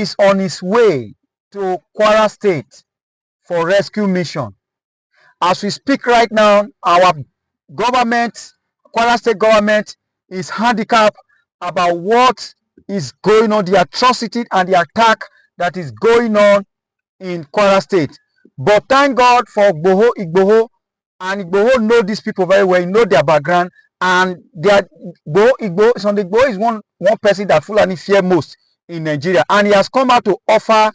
is on his way to Kwara State for rescue mission. As we speak right now, our government, Kwara State government, is handicapped about what is going on, the atrocity and the attack that is going on in Kwara State. But thank God for Igboho, and Igboho know these people very well, know their background, and Igboho is one person that Fulani fear most in Nigeria, and he has come out to offer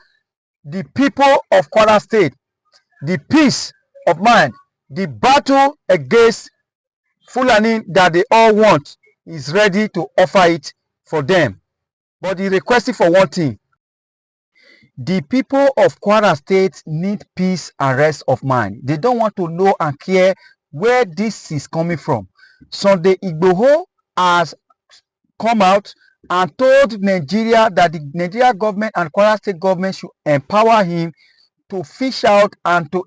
the people of Kwara State the peace of mind. The battle against Fulani that they all want is ready to offer it for them. But he requested for one thing. The people of Kwara State need peace and rest of mind. They don't want to know and care where this is coming from. Sunday Igboho has come out and told Nigeria that the Nigeria government and Kwara State government should empower him to fish out and to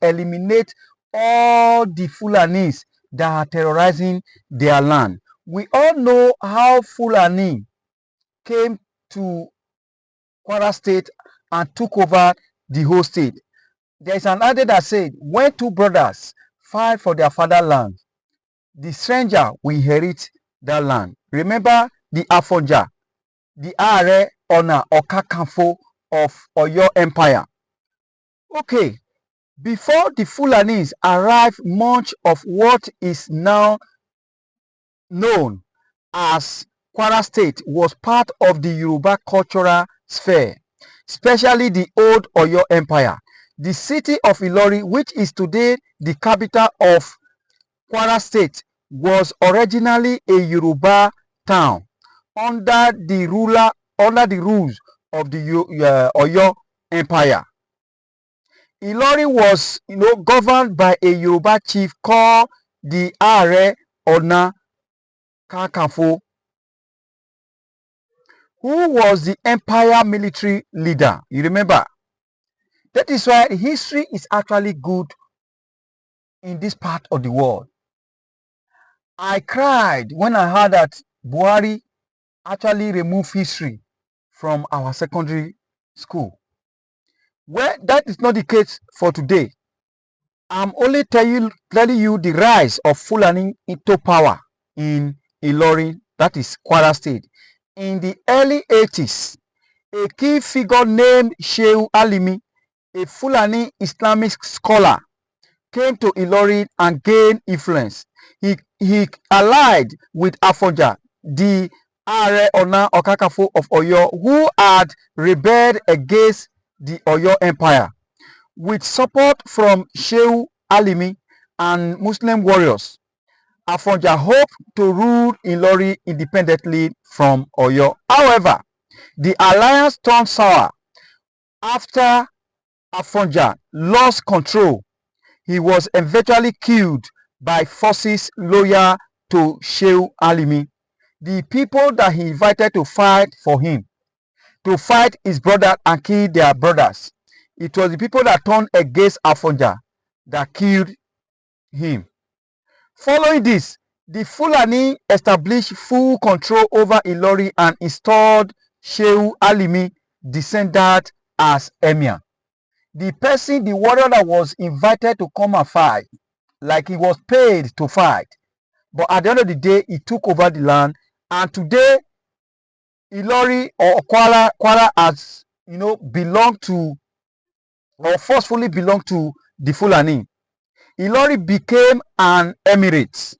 eliminate all the Fulanis that are terrorizing their land. We all know how Fulani came to Kwara State and took over the whole state. There is an adage that said, when two brothers fight for their fatherland, the stranger will inherit that land. Remember the Afonja, the Are Ona Okakanfo of Oyo Empire. Okay, before the Fulanis arrived, much of what is now known as Kwara State was part of the Yoruba cultural sphere, especially the old Oyo Empire. The city of Ilori, which is today the capital of Kwara State, was originally a Yoruba town under the rules of the Oyo Empire. Ilori was, governed by a Yoruba chief called the Are Ona Kakanfo, who was the empire military leader. You remember? That is why history is actually good in this part of the world. I cried when I heard that Buhari actually removed history from our secondary school. Well, that is not the case for today. I'm only telling you the rise of Fulani into power in Ilori, that is Kwara State. In the early 80s, a key figure named Shehu Alimi, a Fulani Islamic scholar, came to Ilori and gained influence. He allied with Afonja, the Are Ona Okakafo of Oyo, who had rebelled against the Oyo Empire. With support from Shehu Alimi and Muslim warriors, Afonja hoped to rule Ilori independently from Oyo. However, the alliance turned sour after Afonja lost control. He was eventually killed by forces loyal to Shehu Alimi, the people that he invited to fight for him, to fight his brother and kill their brothers. It was the people that turned against Afonja that killed him. Following this, the Fulani established full control over Ilori and installed Shehu Alimi descendant as emir. The warrior that was invited to come and fight, like he was paid to fight. But at the end of the day, he took over the land. And today, Ilori or Kwara has, belonged to, or forcefully belonged to the Fulani. Ilori became an emirate.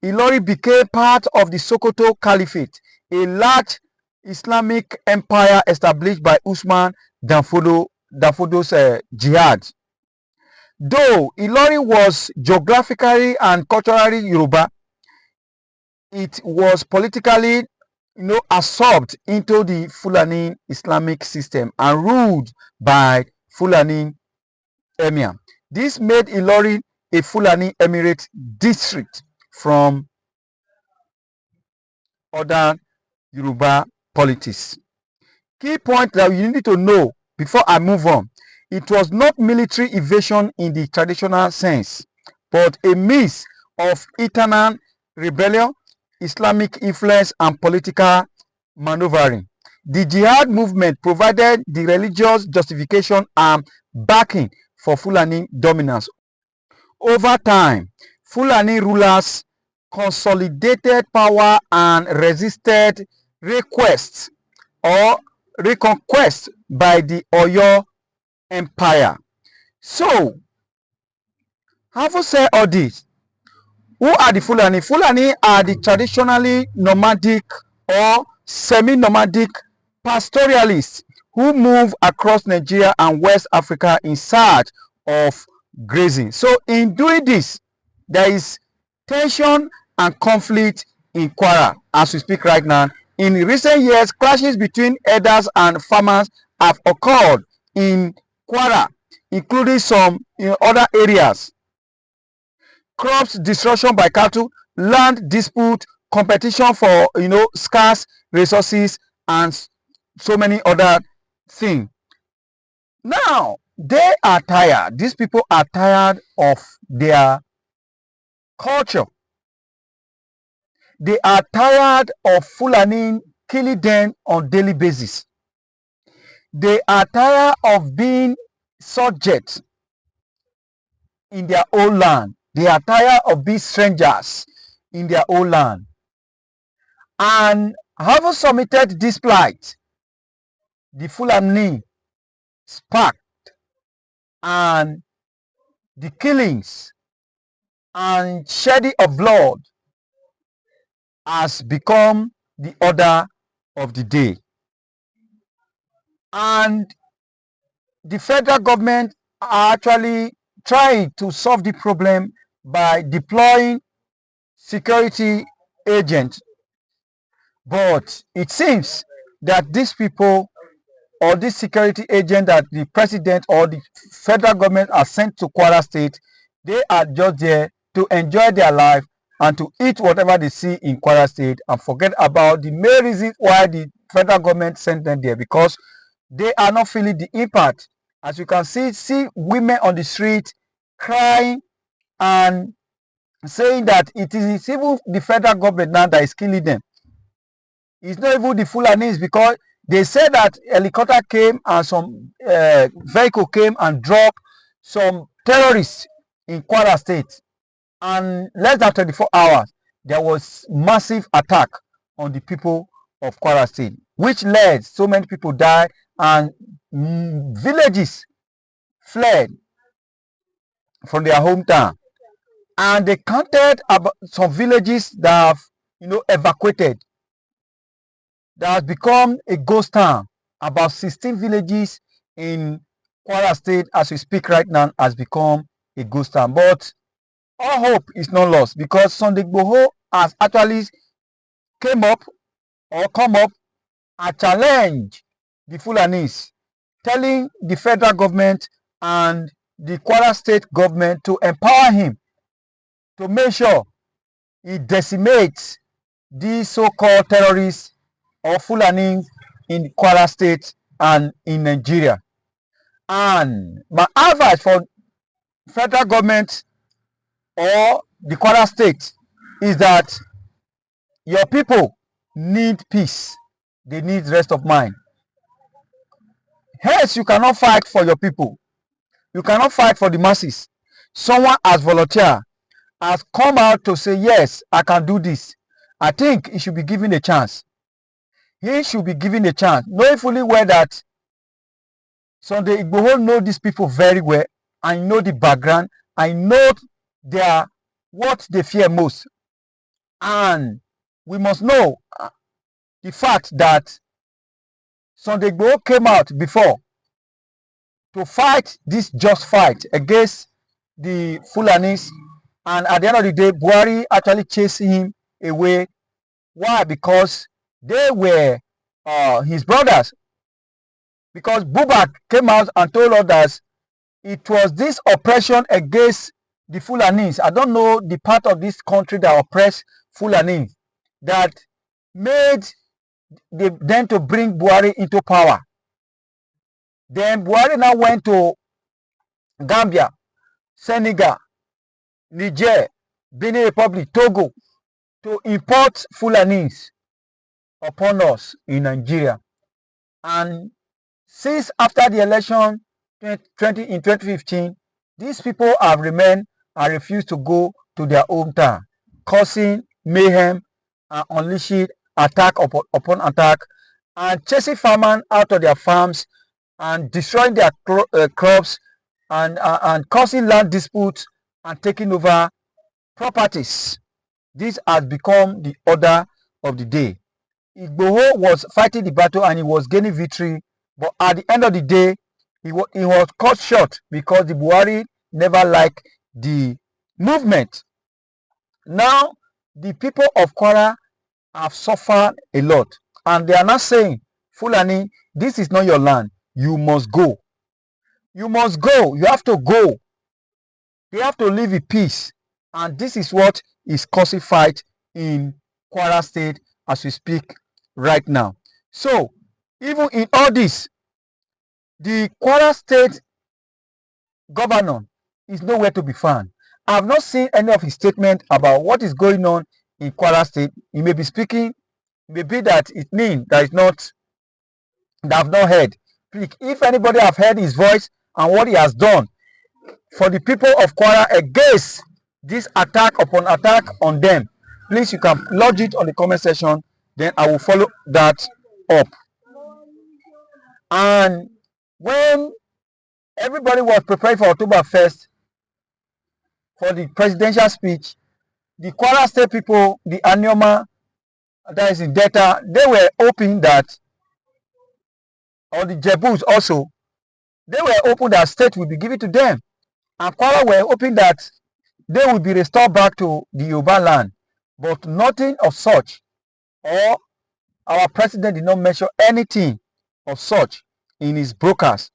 Ilori became part of the Sokoto Caliphate, a large Islamic empire established by Usman Danfodo's jihad. Though Ilori was geographically and culturally Yoruba, it was politically, absorbed into the Fulani Islamic system and ruled by Fulani emir. This made Ilori a Fulani emirate district from other Yoruba politics. Key point that you need to know before I move on: it was not military invasion in the traditional sense, but a mix of internal rebellion, Islamic influence, and political maneuvering. The jihad movement provided the religious justification and backing for Fulani dominance. Over time, Fulani rulers consolidated power and resisted requests or reconquest by the Oyo Empire. So, having said all this, who are the Fulani? Fulani are the traditionally nomadic or semi-nomadic pastoralists who move across Nigeria and West Africa in search of grazing. So in doing this, there is tension and conflict in Kwara as we speak right now. In recent years, clashes between herders and farmers have occurred in Kwara, including some in other areas. Crops destruction by cattle, land dispute, competition for scarce resources, and so many other things. Now they are tired. These people are tired of their culture. They are tired of Fulani killing them on daily basis. They are tired of being subject in their own land. They are tired of being strangers in their own land. And having submitted this plight, the Fulani sparked, and the killings and shedding of blood has become the order of the day. And the federal government are actually trying to solve the problem by deploying security agents. But it seems that these people or this security agent that the president or the federal government are sent to Kwara State, they are just there to enjoy their life and to eat whatever they see in Kwara State and forget about the main reason why the federal government sent them there, because they are not feeling the impact. As you can see women on the street crying and saying that it is even the federal government now that is killing them. It's not even the Fulanis, because they said that helicopter came and some vehicle came and dropped some terrorists in Kwara State. And less than 24 hours, there was massive attack on the people of Kwara State, which led so many people died and villages fled from their hometown. And they counted about some villages that have evacuated, that has become a ghost town. About 16 villages in Kwara State as we speak right now has become a ghost town. But all hope is not lost, because Sunday Igboho has actually come up and challenged the Fulanis, telling the federal government and the Kwara State government to empower him to make sure he decimates these so-called terrorists or Fulani in Kwara State and in Nigeria. And my advice for federal government or the Kwara State is that your people need peace. They need rest of mind. Hence, you cannot fight for your people. You cannot fight for the masses. Someone as volunteer has come out to say, yes, I can do this. I think he should be given a chance. He should be given a chance, knowing fully well that Sunday Igboho know these people very well. I know the background. I know what they fear most. And we must know the fact that Sunday Igboho came out before to fight this just fight against the Fulanis. And at the end of the day, Buhari actually chased him away. Why? Because they were his brothers. Because Bubak came out and told others it was this oppression against the Fulanis. I don't know the part of this country that oppressed Fulani that made them to bring Buhari into power. Then Buhari now went to Gambia, Senegal, Niger, Benin Republic, Togo to import Fulanis upon us in Nigeria. And since after the election in 2015, these people have remained and refused to go to their hometown, causing mayhem and unleashing attack upon attack and chasing farmers out of their farms and destroying their crops and causing land disputes and taking over properties. This has become the order of the day. Igboho was fighting the battle and he was gaining victory, but at the end of the day, he was cut short because the Buhari never liked the movement. Now, the people of Kwara have suffered a lot, and they are not saying, Fulani, this is not your land. You must go. You must go. You have to go. They have to live in peace. And this is what is causing fight in Kwara State as we speak right now. So, even in all this, the Kwara State governor is nowhere to be found. I have not seen any of his statement about what is going on in Kwara State. He may be speaking, maybe that it means that it's not, that I've not heard. If anybody have heard his voice and what he has done for the people of Kwara against this attack upon attack on them, please you can lodge it on the comment section, then I will follow that up. And when everybody was preparing for October 1st for the presidential speech, the Kwara State people, the Anioma that is in Delta, they were hoping that, or the Jebus also, they were hoping that state will be given to them. And Kwara were hoping that they will be restored back to the Yoruba land. But nothing of such, or our president did not mention anything of such in his broadcast,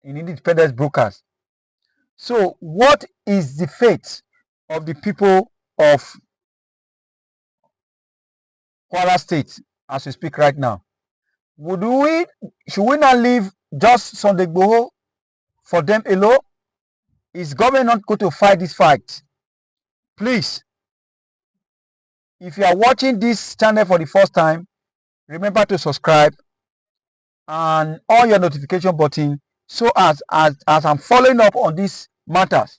in independence broadcast. So what is the fate of the people of Kwara State as we speak right now? Should we not leave just Sunday Igboho for them alone? Is government not going to fight this fight? Please, if you are watching this channel for the first time, remember to subscribe and on your notification button, so as I'm following up on these matters,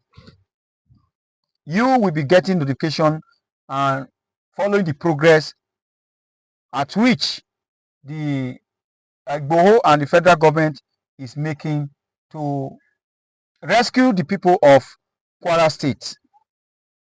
you will be getting notification and following the progress at which the Igboho and the federal government is making to rescue the people of Kwara State.